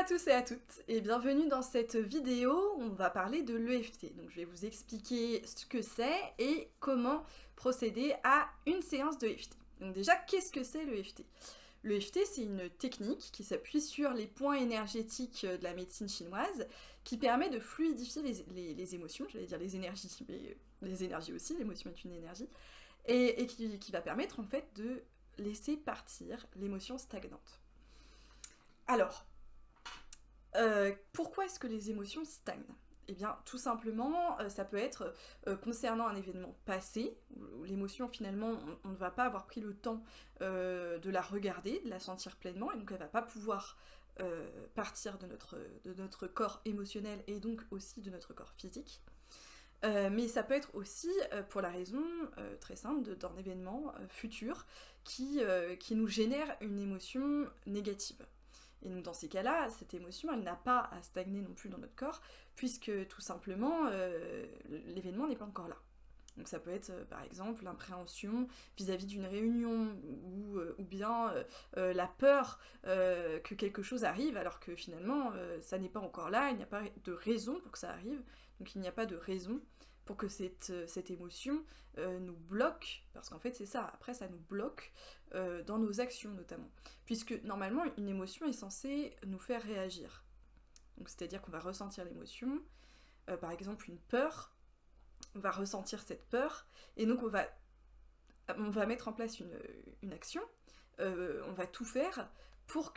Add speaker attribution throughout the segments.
Speaker 1: tous et à toutes et bienvenue dans cette vidéo où on va parler de l'EFT. Donc je vais vous expliquer ce que c'est et comment procéder à une séance d'EFT. Donc déjà, qu'est-ce que c'est l'EFT? L'EFT, c'est une technique qui s'appuie sur les points énergétiques de la médecine chinoise qui permet de fluidifier les émotions, j'allais dire les énergies, mais les énergies aussi, l'émotion est une énergie, et qui va permettre en fait de laisser partir l'émotion stagnante. Alors, pourquoi est-ce que les émotions stagnent? Eh bien, tout simplement, ça peut être concernant un événement passé, où l'émotion, finalement, on ne va pas avoir pris le temps de la regarder, de la sentir pleinement, et donc elle ne va pas pouvoir partir de notre corps émotionnel et donc aussi de notre corps physique. Mais ça peut être aussi pour la raison très simple d'un événement futur qui nous génère une émotion négative. Et donc dans ces cas-là, cette émotion, elle n'a pas à stagner non plus dans notre corps, puisque tout simplement, l'événement n'est pas encore là. Donc ça peut être par exemple l'appréhension vis-à-vis d'une réunion, ou bien la peur que quelque chose arrive, alors que finalement ça n'est pas encore là, il n'y a pas de raison pour que ça arrive, donc il n'y a pas de raison pour que cette émotion nous bloque, parce qu'en fait c'est ça, après ça nous bloque dans nos actions notamment. Puisque normalement une émotion est censée nous faire réagir. Donc c'est-à-dire qu'on va ressentir l'émotion, par exemple une peur, on va ressentir cette peur, et donc on va mettre en place une action, on va tout faire pour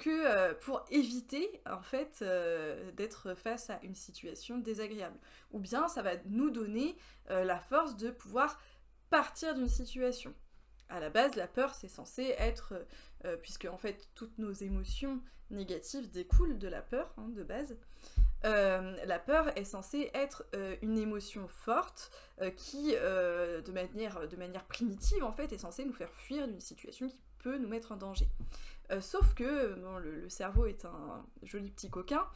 Speaker 1: éviter en fait d'être face à une situation désagréable. Ou bien ça va nous donner la force de pouvoir partir d'une situation. À la base, la peur, c'est censé être, puisque en fait toutes nos émotions négatives découlent de la peur, hein, de base. La peur est censée être une émotion forte qui, de manière primitive, en fait, est censée nous faire fuir d'une situation qui peut nous mettre en danger. Sauf que bon, le cerveau est un joli petit coquin,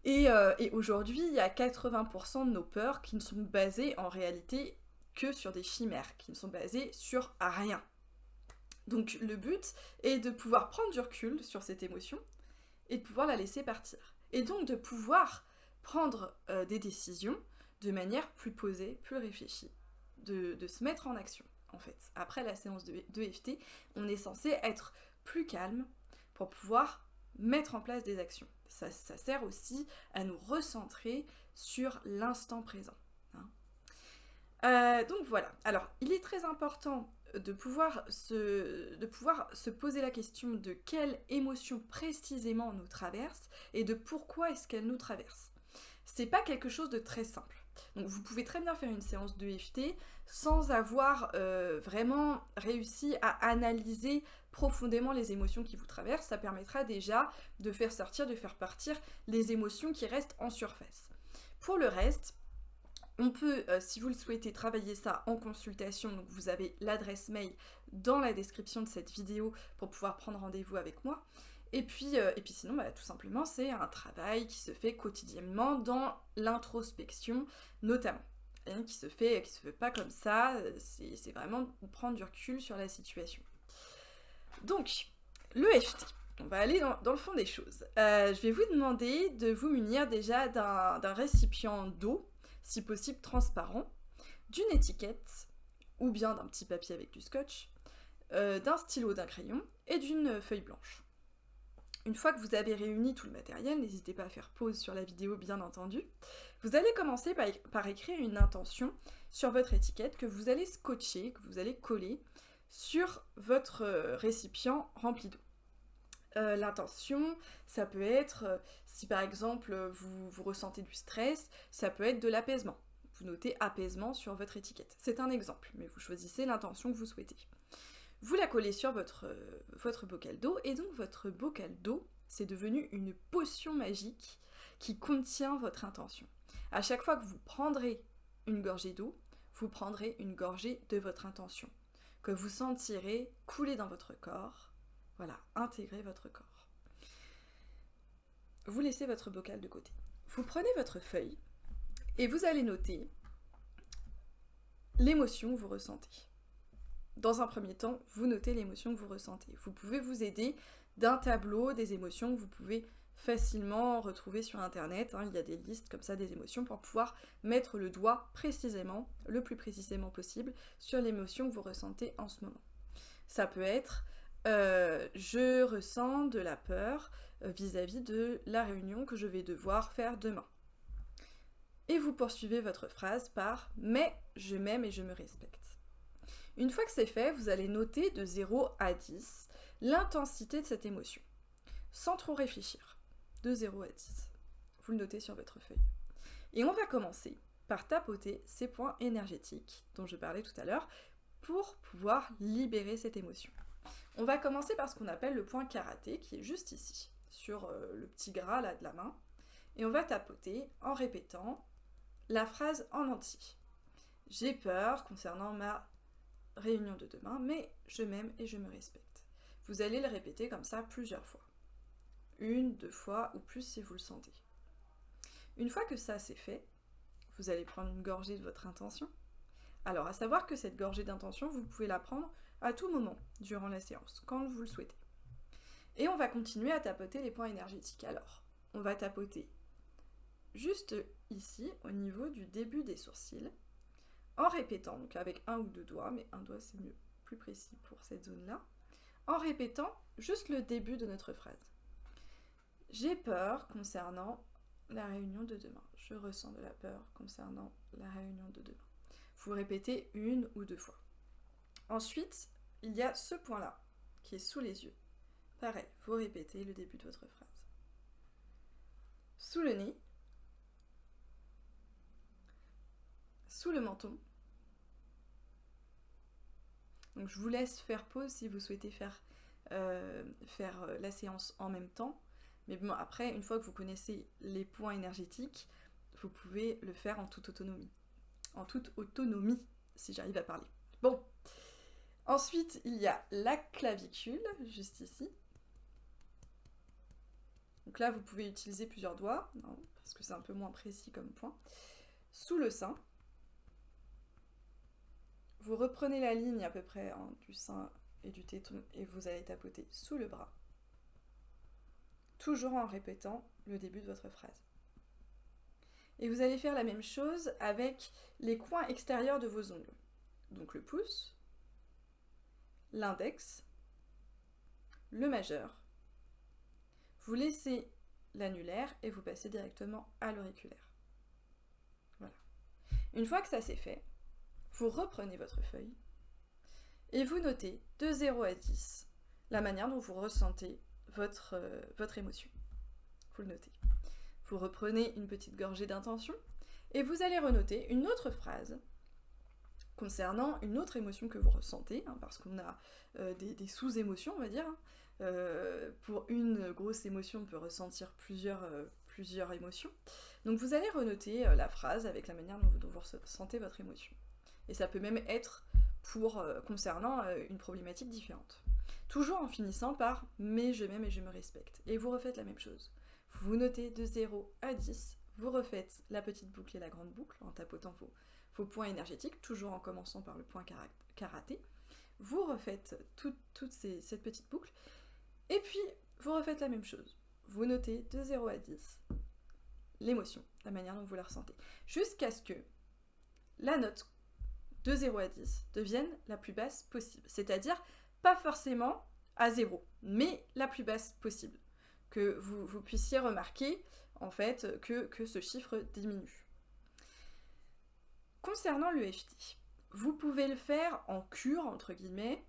Speaker 1: et aujourd'hui, il y a 80% de nos peurs qui ne sont basées en réalité que sur des chimères, qui ne sont basées sur rien. Donc le but est de pouvoir prendre du recul sur cette émotion et de pouvoir la laisser partir. Et donc de pouvoir prendre des décisions de manière plus posée, plus réfléchie, de se mettre en action en fait. Après la séance d'EFT, on est censé être plus calme pour pouvoir mettre en place des actions. Ça sert aussi à nous recentrer sur l'instant présent. Donc voilà, alors il est très important de pouvoir se poser la question de quelle émotion précisément nous traverse et de pourquoi est-ce qu'elle nous traverse. C'est pas quelque chose de très simple. Donc vous pouvez très bien faire une séance d'EFT sans avoir vraiment réussi à analyser profondément les émotions qui vous traversent. Ça permettra déjà de faire sortir, de faire partir les émotions qui restent en surface. Pour le reste, on peut, si vous le souhaitez, travailler ça en consultation, donc vous avez l'adresse mail dans la description de cette vidéo pour pouvoir prendre rendez-vous avec moi. Et puis sinon, tout simplement, c'est un travail qui se fait quotidiennement dans l'introspection notamment. Hein, qui se fait pas comme ça, c'est vraiment prendre du recul sur la situation. Donc, l'EFT. On va aller dans le fond des choses. Je vais vous demander de vous munir déjà d'un récipient d'eau, si possible transparent, d'une étiquette, ou bien d'un petit papier avec du scotch, d'un stylo, d'un crayon, et d'une feuille blanche. Une fois que vous avez réuni tout le matériel, n'hésitez pas à faire pause sur la vidéo bien entendu, vous allez commencer par écrire une intention sur votre étiquette que vous allez scotcher, que vous allez coller sur votre récipient rempli d'eau. L'intention, ça peut être, si par exemple vous ressentez du stress, ça peut être de l'apaisement. Vous notez apaisement sur votre étiquette. C'est un exemple, mais vous choisissez l'intention que vous souhaitez. Vous la collez sur votre bocal d'eau, et donc votre bocal d'eau, c'est devenu une potion magique qui contient votre intention. À chaque fois que vous prendrez une gorgée d'eau, vous prendrez une gorgée de votre intention, que vous sentirez couler dans votre corps. Voilà, intégrez votre corps. Vous laissez votre bocal de côté. Vous prenez votre feuille et vous allez noter l'émotion que vous ressentez. Dans un premier temps, vous notez l'émotion que vous ressentez. Vous pouvez vous aider d'un tableau des émotions que vous pouvez facilement retrouver sur internet, hein. Il y a des listes comme ça des émotions pour pouvoir mettre le doigt précisément, le plus précisément possible, sur l'émotion que vous ressentez en ce moment. Ça peut être je ressens de la peur vis-à-vis de la réunion que je vais devoir faire demain. Et vous poursuivez votre phrase par « mais je m'aime et je me respecte ». Une fois que c'est fait, vous allez noter de 0 à 10 l'intensité de cette émotion, sans trop réfléchir, de 0 à 10. Vous le notez sur votre feuille. Et on va commencer par tapoter ces points énergétiques dont je parlais tout à l'heure pour pouvoir libérer cette émotion. On va commencer par ce qu'on appelle le point karaté, qui est juste ici, sur le petit gras là de la main. Et on va tapoter en répétant la phrase en entier. J'ai peur concernant ma réunion de demain, mais je m'aime et je me respecte. Vous allez le répéter comme ça plusieurs fois. 1, 2 fois ou plus si vous le sentez. Une fois que ça c'est fait, vous allez prendre une gorgée de votre intention. Alors, à savoir que cette gorgée d'intention, vous pouvez la prendre à tout moment durant la séance, quand vous le souhaitez. Et on va continuer à tapoter les points énergétiques. Alors, on va tapoter juste ici, au niveau du début des sourcils, en répétant, donc avec un ou deux doigts, mais un doigt c'est mieux, plus précis pour cette zone-là, en répétant juste le début de notre phrase. J'ai peur concernant la réunion de demain. Je ressens de la peur concernant la réunion de demain. Vous répétez 1 ou 2 fois. Ensuite, il y a ce point-là, qui est sous les yeux. Pareil, vous répétez le début de votre phrase. Sous le nez, sous le menton. Donc je vous laisse faire pause si vous souhaitez faire la séance en même temps. Mais bon, après, une fois que vous connaissez les points énergétiques, vous pouvez le faire en toute autonomie. En toute autonomie, si j'arrive à parler. Bon. Ensuite, il y a la clavicule, juste ici. Donc là, vous pouvez utiliser plusieurs doigts, hein, parce que c'est un peu moins précis comme point. Sous le sein. Vous reprenez la ligne à peu près du sein et du téton, et vous allez tapoter sous le bras. Toujours en répétant le début de votre phrase. Et vous allez faire la même chose avec les coins extérieurs de vos ongles. Donc le pouce, l'index, le majeur. Vous laissez l'annulaire et vous passez directement à l'auriculaire. Voilà. Une fois que ça c'est fait, vous reprenez votre feuille et vous notez de 0 à 10 la manière dont vous ressentez votre émotion. Vous le notez. Vous reprenez une petite gorgée d'intention et vous allez renoter une autre phrase concernant une autre émotion que vous ressentez, hein, parce qu'on a des sous-émotions, on va dire. Pour une grosse émotion, on peut ressentir plusieurs émotions. Donc vous allez renoter la phrase avec la manière dont vous ressentez votre émotion. Et ça peut même être concernant une problématique différente. Toujours en finissant par « mais je m'aime et je me respecte ». Et vous refaites la même chose. Vous notez de 0 à 10, vous refaites la petite boucle et la grande boucle en tapotant vos points énergétiques, toujours en commençant par le point karaté. Vous refaites toute cette petite boucle, et puis vous refaites la même chose. Vous notez de 0 à 10 l'émotion, la manière dont vous la ressentez, jusqu'à ce que la note de 0 à 10 devienne la plus basse possible. C'est-à-dire, pas forcément à 0, mais la plus basse possible. Que vous puissiez remarquer, en fait, que ce chiffre diminue. Concernant l'EFT, vous pouvez le faire en cure, entre guillemets,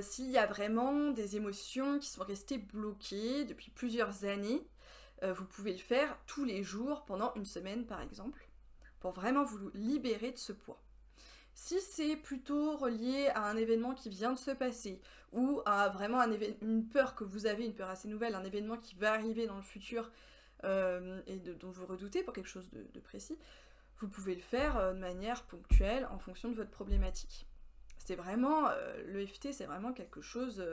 Speaker 1: s'il y a vraiment des émotions qui sont restées bloquées depuis plusieurs années. Vous pouvez le faire tous les jours, pendant une semaine par exemple, pour vraiment vous libérer de ce poids. Si c'est plutôt relié à un événement qui vient de se passer, ou à vraiment une peur que vous avez, une peur assez nouvelle, un événement qui va arriver dans le futur, dont vous redoutez pour quelque chose de précis, vous pouvez le faire de manière ponctuelle en fonction de votre problématique. C'est vraiment, l'EFT c'est vraiment quelque chose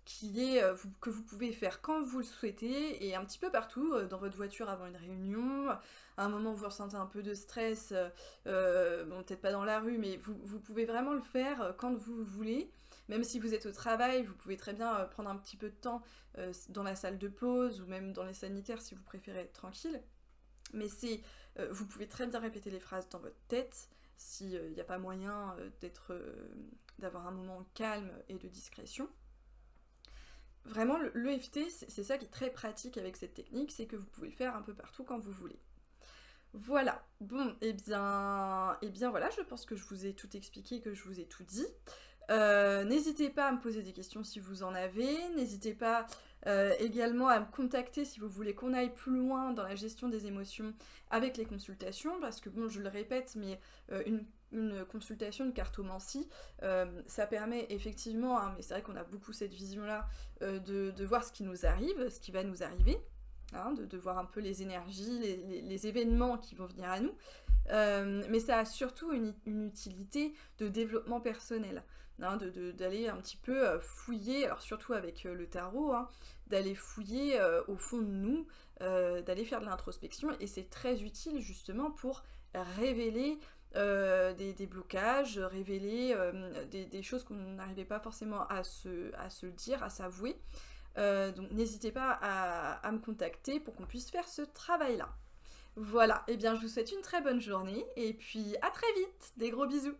Speaker 1: que vous pouvez faire quand vous le souhaitez et un petit peu partout, dans votre voiture avant une réunion, à un moment où vous ressentez un peu de stress, bon peut-être pas dans la rue, mais vous pouvez vraiment le faire quand vous voulez. Même si vous êtes au travail, vous pouvez très bien prendre un petit peu de temps dans la salle de pause ou même dans les sanitaires si vous préférez être tranquille. Mais vous pouvez très bien répéter les phrases dans votre tête s'il n'y a pas moyen d'avoir un moment calme et de discrétion. Vraiment, l'EFT, c'est ça qui est très pratique avec cette technique, c'est que vous pouvez le faire un peu partout quand vous voulez. Voilà, bon, et bien voilà, je pense que je vous ai tout expliqué, que je vous ai tout dit. N'hésitez pas à me poser des questions si vous en avez, n'hésitez pas également à me contacter si vous voulez qu'on aille plus loin dans la gestion des émotions avec les consultations, parce que bon, je le répète, mais une consultation, une cartomancie, ça permet effectivement, hein, mais c'est vrai qu'on a beaucoup cette vision-là, de voir ce qui nous arrive, ce qui va nous arriver, hein, de voir un peu les énergies, les événements qui vont venir à nous, mais ça a surtout une utilité de développement personnel. Hein, d'aller un petit peu fouiller, alors surtout avec le tarot, hein, d'aller fouiller au fond de nous, d'aller faire de l'introspection, et c'est très utile justement pour révéler des blocages, révéler des choses qu'on n'arrivait pas forcément à se dire, à s'avouer. Donc n'hésitez pas à me contacter pour qu'on puisse faire ce travail-là. Voilà, et bien je vous souhaite une très bonne journée, et puis à très vite, des gros bisous.